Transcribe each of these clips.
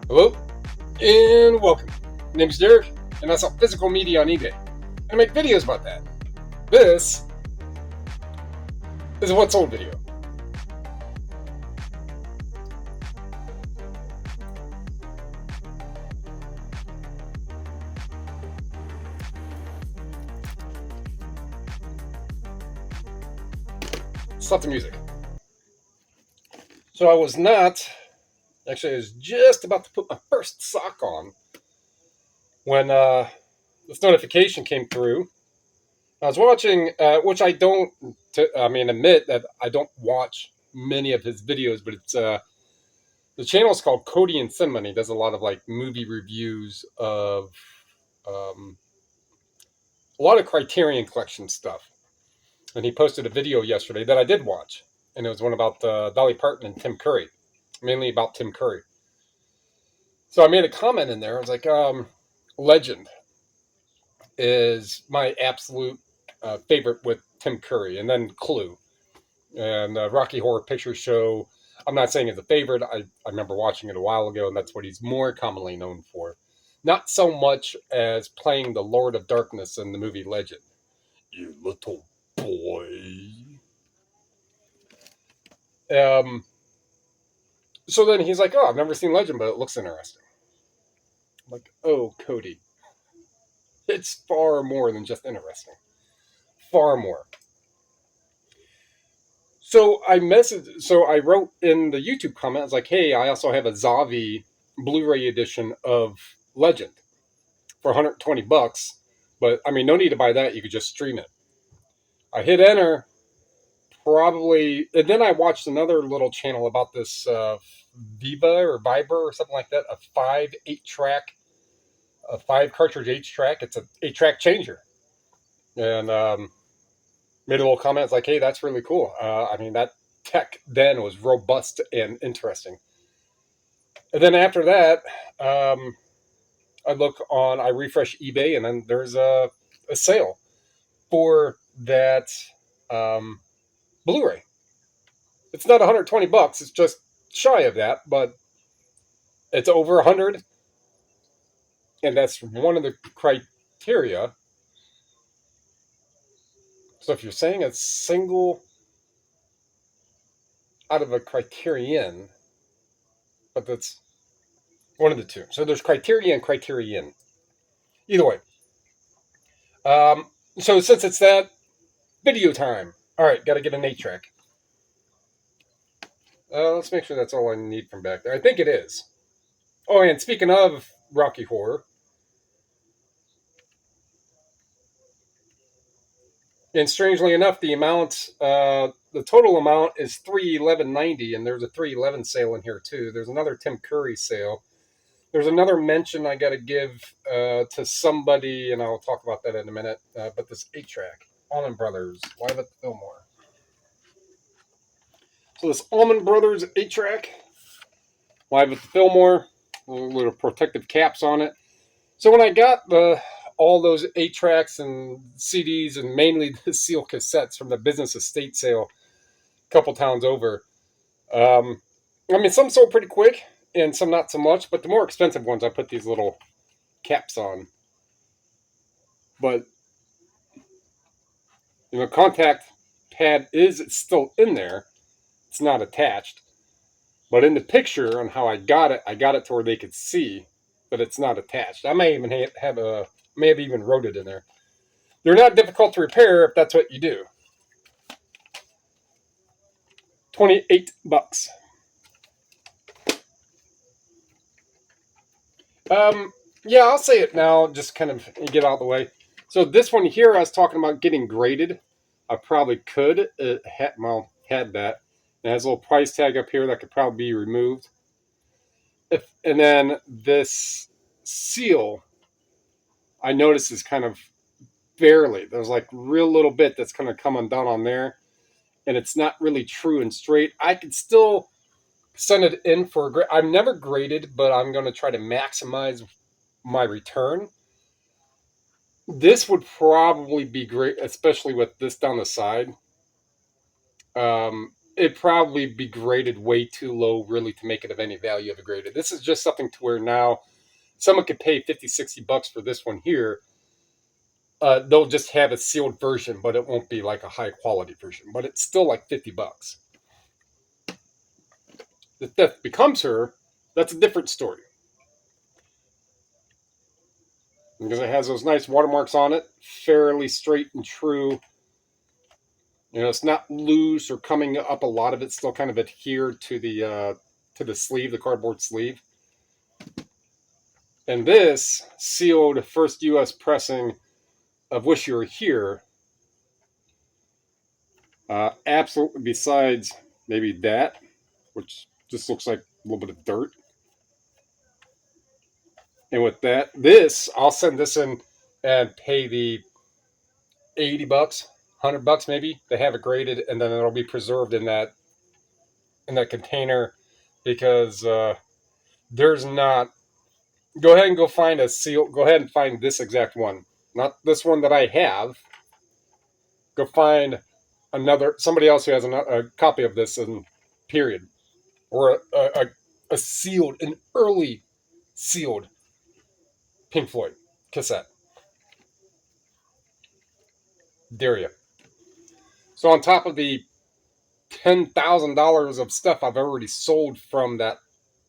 Hello and welcome. My name is Derek, and I sell physical media on eBay. And I make videos about that. This is a What Sold video. Stop the music. So I was just about to put my first sock on when this notification came through. I was watching, which I don't, admit that I don't watch many of his videos, but it's the channel is called Cody and Cinema, and he does a lot of like movie reviews of a lot of Criterion Collection stuff. And he posted a video yesterday that I did watch, and it was one about Dolly Parton and Tim Curry, mainly about Tim Curry. So I made a comment in there. I was like, Legend is my absolute favorite with Tim Curry, and then Clue. And Rocky Horror Picture Show, I'm not saying it's a favorite. I remember watching it a while ago, and that's what he's more commonly known for. Not so much as playing the Lord of Darkness in the movie Legend. You little boy. So then he's like, oh, I've never seen Legend, but it looks interesting. I'm like, oh, Cody. It's far more than just interesting. Far more. So I wrote in the YouTube comments like, hey, I also have a Zavvi Blu-ray edition of Legend for $120. But I mean, no need to buy that. You could just stream it. I hit enter, probably, and then I watched another little channel about this Viber or something like that, a 5 cartridge 8-track. It's an 8-track changer. And made a little comment. It's like, hey, that's really cool. That tech then was robust and interesting. And then after that, I refresh eBay, and then there's a sale for that Blu-ray. It's not $120. It's just shy of that, but it's over 100. And that's one of the criteria. So if you're saying a single out of a criterion, but that's one of the two. So there's criteria and criterion. Either way. So since it's that, video time. All right, got to get an 8-track. Let's make sure that's all I need from back there. I think it is. Oh, and speaking of Rocky Horror, and strangely enough, the total amount is $311.90, and there's a $311 sale in here too. There's another Tim Curry sale. There's another mention I got to give to somebody, and I'll talk about that in a minute. But this 8-track, Allman Brothers, live at the Fillmore. So this Allman Brothers 8-track, live at the Fillmore, little protective caps on it. So when I got all those 8-tracks and CDs, and mainly the seal cassettes from the business estate sale a couple towns over, some sold pretty quick and some not so much, but the more expensive ones I put these little caps on. But contact pad is still in there. It's not attached. But in the picture on how I got it to where they could see that it's not attached. I may even have even wrote it in there. They're not difficult to repair if that's what you do. $28. Yeah, I'll say it now, just kind of get out of the way. So this one here, I was talking about getting graded. I probably could. Had that. It has a little price tag up here that could probably be removed. And then this seal, I noticed is kind of barely. There's like real little bit that's kind of come undone on there. And it's not really true and straight. I could still send it in for a grade. I'm never graded, but I'm going to try to maximize my return. This would probably be great, especially with this down the side. it'd probably be graded way too low, really, to make it of any value of a graded. This is just something to where now someone could pay 50, 60 bucks for this one here. They'll just have a sealed version, but it won't be like a high quality version. But it's still like 50 bucks. If that becomes her, that's a different story. Because it has those nice watermarks on it, fairly straight and true. You know, it's not loose or coming up. A lot of it's still kind of adhered to the sleeve, the cardboard sleeve. And this sealed first U.S. pressing of Wish You Were Here. Absolutely, besides maybe that, which just looks like a little bit of dirt. And with that, this, I'll send this in and pay the 80 bucks, 100 bucks maybe. They have it graded, and then it'll be preserved in that container, because there's not. Go ahead and go find a seal. Go ahead and find this exact one, not this one that I have. Go find somebody else who has a copy of this, and period, or a sealed, an early sealed Pink Floyd cassette. Dare you. So on top of the $10,000 of stuff I've already sold from that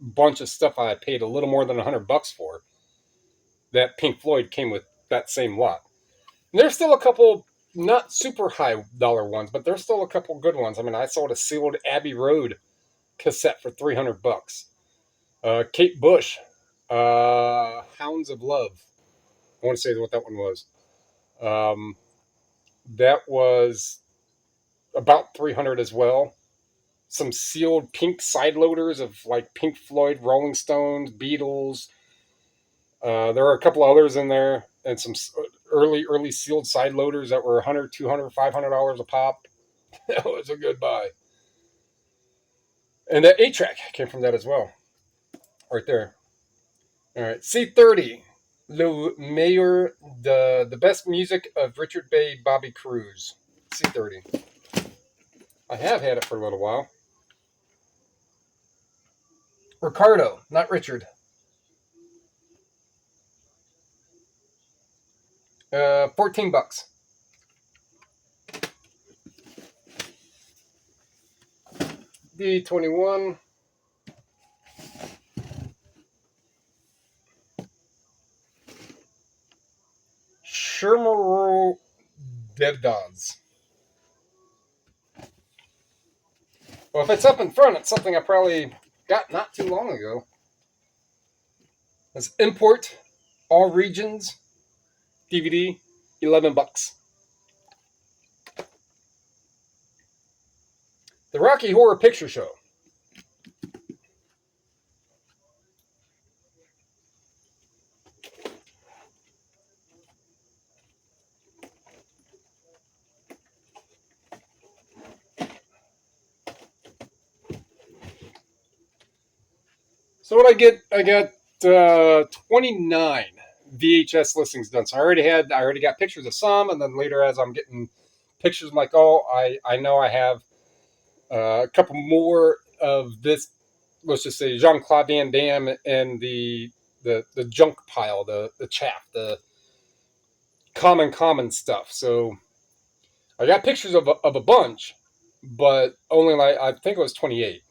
bunch of stuff I paid a little more than 100 bucks for, that Pink Floyd came with that same lot. And there's still a couple not super high dollar ones, but there's still a couple good ones. I mean, I sold a sealed Abbey Road cassette for 300 bucks. Kate Bush, Hounds of Love. I want to say what that one was. That was about 300 as well. Some sealed pink side loaders of like Pink Floyd, Rolling Stones, Beatles. There are a couple others in there, and some early sealed side loaders that were $100, $200, $500 a pop. That was a good buy. And that 8-track came from that as well. Right there. All right, C30. Le Meilleur, the best music of Richard Bay, Bobby Cruz. C30. I have had it for a little while. Ricardo, not Richard. 14 bucks. D21. Shermaro Devdons. Well, if it's up in front, it's something I probably got not too long ago. It's import, all regions, DVD, 11 bucks. The Rocky Horror Picture Show. So what I get, I got 29 VHS listings done. So I already got pictures of some, and then later as I'm getting pictures, I'm like, oh, I know I have a couple more of this. Let's just say Jean-Claude Van Damme and the junk pile, the chaff, the common stuff. So I got pictures of a bunch, but only like I think it was 28.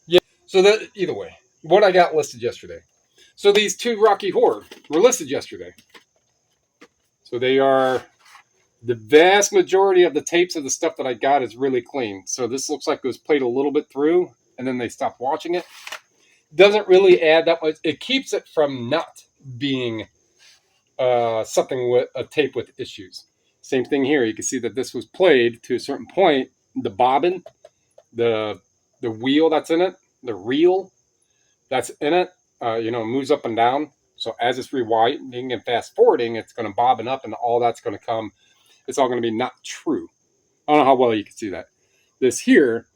Yeah. So that either way. What I got listed yesterday. So these two Rocky Horror were listed yesterday. So they are, the vast majority of the tapes of the stuff that I got is really clean. So this looks like it was played a little bit through, and then they stopped watching it. Doesn't really add that much. It keeps it from not being something with a tape with issues. Same thing here. You can see that this was played to a certain point. The bobbin, the wheel that's in it, the reel that's in it, moves up and down. So as it's rewinding and fast forwarding, it's going to bobbin up, and all that's going to come. It's all going to be not true. I don't know how well you can see that. This here,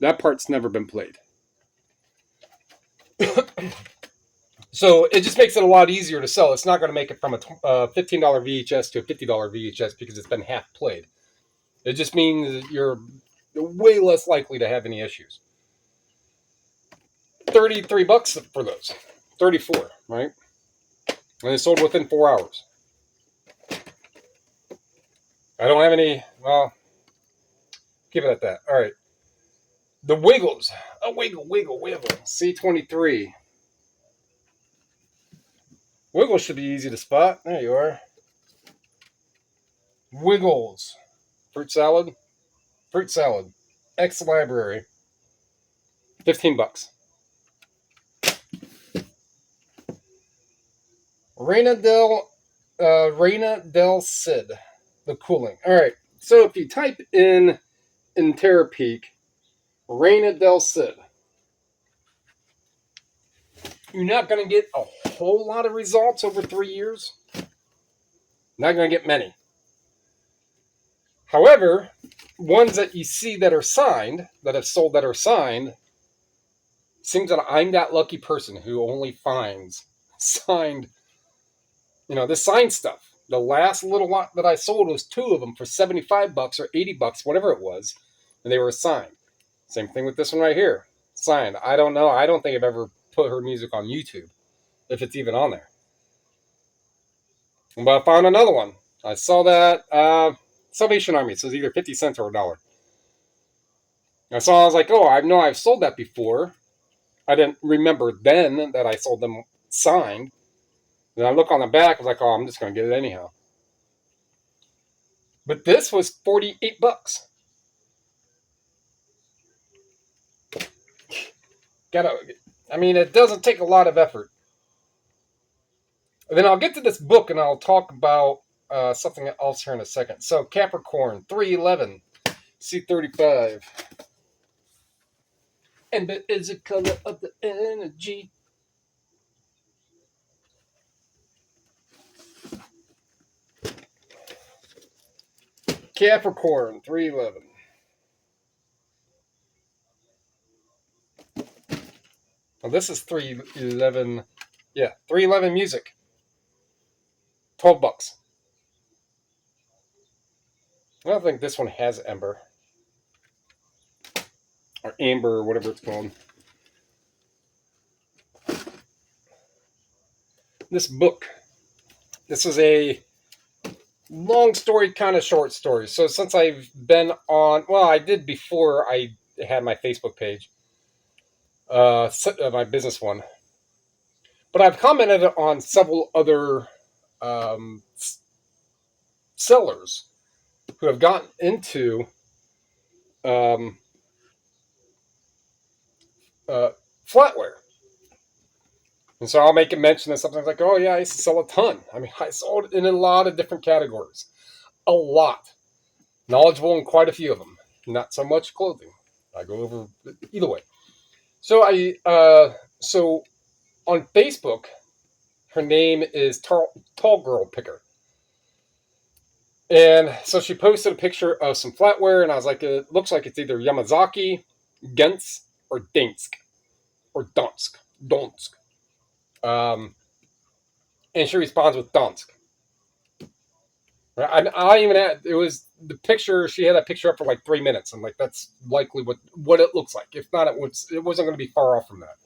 that part's never been played. So it just makes it a lot easier to sell. It's not going to make it from a $15 VHS to a $50 VHS because it's been half played. It just means You're way less likely to have any issues. $33 for those. 34, right? And they sold within 4 hours. I don't have any, well, keep it at that. All right. The Wiggles. A wiggle. C23. Wiggles should be easy to spot. There you are. Wiggles. Fruit salad. Ex-library. $15. Reina del Cid. The cooling. All right. So if you type in Terapeak, Reina del Cid, you're not going to get a whole lot of results over 3 years. Not going to get many. However, ones that you see that are signed, that have sold that are signed, seems that I'm that lucky person who only finds signed, this signed stuff. The last little lot that I sold was 2 of them for $75 or $80, whatever it was, and they were signed. Same thing with this one right here. Signed. I don't know. I don't think I've ever put her music on YouTube, if it's even on there. But I found another one. I saw that Salvation Army. So it's either 50 cents or $1. I was like, oh, I know I've sold that before. I didn't remember then that I sold them signed. Then I look on the back, I was like, oh, I'm just going to get it anyhow. But this was $48. It doesn't take a lot of effort. And then I'll get to this book and I'll talk about something else here in a second. So Capricorn 311 C35. Amber is the color of the energy. Capricorn 311. Well, this is 311. Yeah, 311 music. $12. I don't think this one has Ember. Or Amber, or whatever it's called. This book. This is a long story, kind of short story. So since I've been on, I did before I had my Facebook page. My business one. But I've commented on several other sellers who have gotten into flatware. And so I'll make a mention of something like, oh yeah, I used to sell a ton. I sold in a lot of different categories. A lot. Knowledgeable in quite a few of them. Not so much clothing. I go over either way. So so on Facebook, her name is Tall Girl Picker. And so she posted a picture of some flatware, and I was like, it looks like it's either Yamazaki, Gens, or Dansk. Or Donsk. And she responds with Donsk. Right? I even had, it was the picture, she had that picture up for like 3 minutes. I'm like, that's likely what it looks like. If not, it wasn't going to be far off from that.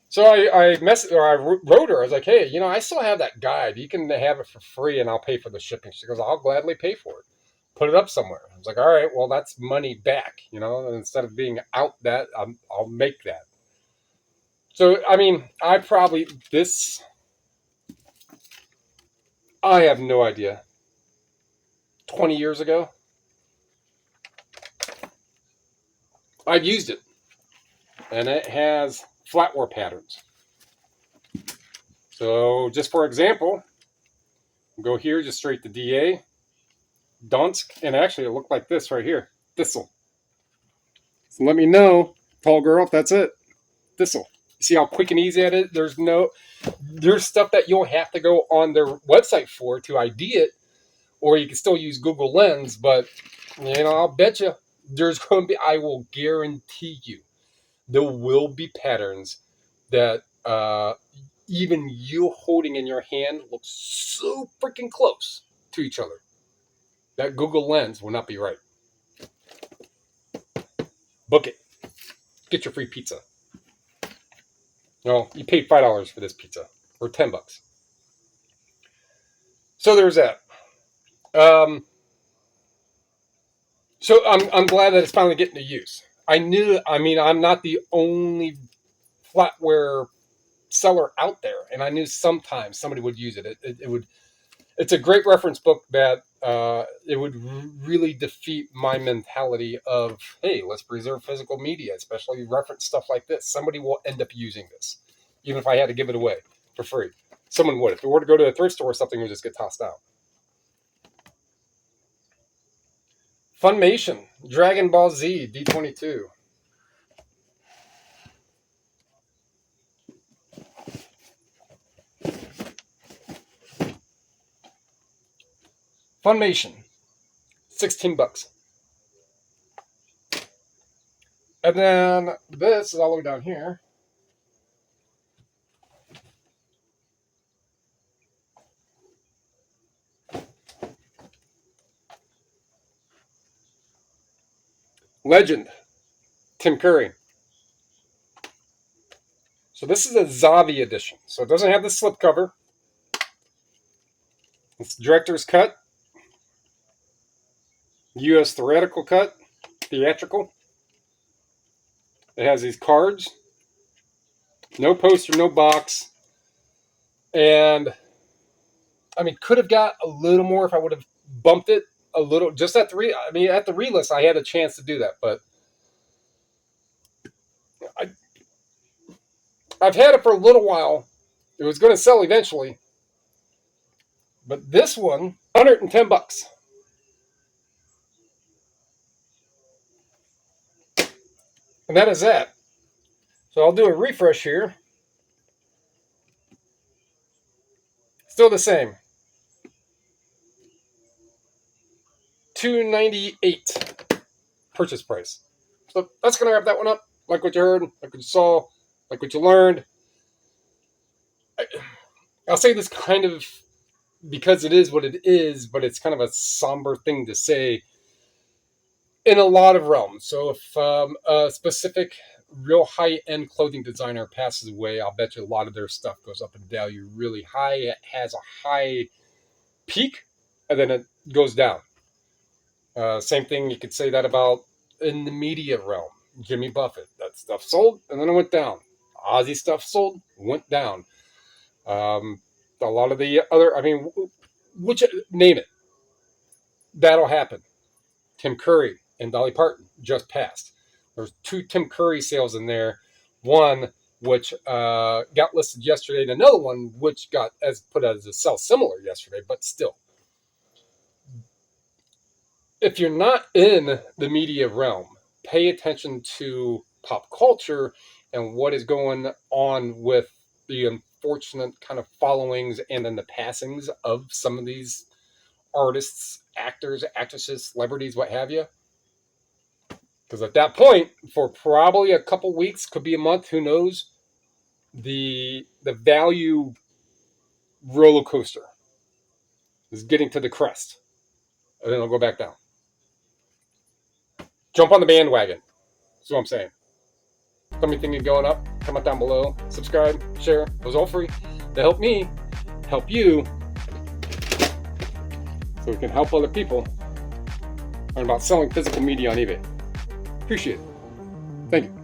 So I wrote her. I was like, hey, I still have that guide. You can have it for free, and I'll pay for the shipping. She goes, I'll gladly pay for it. Put it up somewhere. I was like, all right, well, that's money back. Instead of being out that, I'll make that. So, I have no idea. 20 years ago, I've used it. And it has flatware patterns. So, just for example, go here, just straight to DA, Donsk, and actually it looked like this right here, Thistle. So let me know, Tall Girl, if that's it. Thistle. See how quick and easy it is? There's stuff that you'll have to go on their website for to ID it, or you can still use Google Lens, but I'll bet you I will guarantee you, there will be patterns that even you holding in your hand look so freaking close to each other that Google Lens will not be right. Book it. Get your free pizza. No, you paid $5 for this pizza, or $10. So there's that. So I'm glad that it's finally getting to use. I'm not the only flatware seller out there, and I knew sometimes somebody would use it. It's a great reference book that it would really defeat my mentality of, hey, let's preserve physical media, especially reference stuff like this. Somebody will end up using this, even if I had to give it away for free. Someone would. If it were to go to a thrift store or something, it would just get tossed out. Funimation, Dragon Ball Z, D22. Funimation, $16. And then this is all the way down here. Legend, Tim Curry. So this is a Zavvi edition. So it doesn't have the slipcover. It's director's cut, U.S. theatrical. It has these cards, no poster, no box, and I mean, could have got a little more if I would have bumped it a little. Just at the at the relist, I had a chance to do that, but I've had it for a little while. It was going to sell eventually, but this one, $110. And that is that. So I'll do a refresh here. Still the same. $298 purchase price. So that's going to wrap that one up. Like what you heard, like what you saw, like what you learned. I'll say this kind of because it is what it is, but it's kind of a somber thing to say in a lot of realms. So if a specific real high-end clothing designer passes away, I'll bet you a lot of their stuff goes up in value really high. It has a high peak, and then it goes down. Same thing, you could say that about in the media realm. Jimmy Buffett, that stuff sold, and then it went down. Ozzy stuff sold, went down. A lot of the other, name it. That'll happen. Tim Curry and Dolly Parton just passed. There's 2 Tim Curry sales in there. One which got listed yesterday, and another one which got put as a sell similar yesterday, but still. If you're not in the media realm, pay attention to pop culture and what is going on with the unfortunate kind of followings and then the passings of some of these artists, actors, actresses, celebrities, what have you. Because at that point, for probably a couple weeks, could be a month, who knows, the value roller coaster is getting to the crest. And then it'll go back down. Jump on the bandwagon. That's what I'm saying. Something thinking going up, comment down below. Subscribe, share. It was all free. To help me, help you, so we can help other people learn about selling physical media on eBay. Appreciate it. Thank you.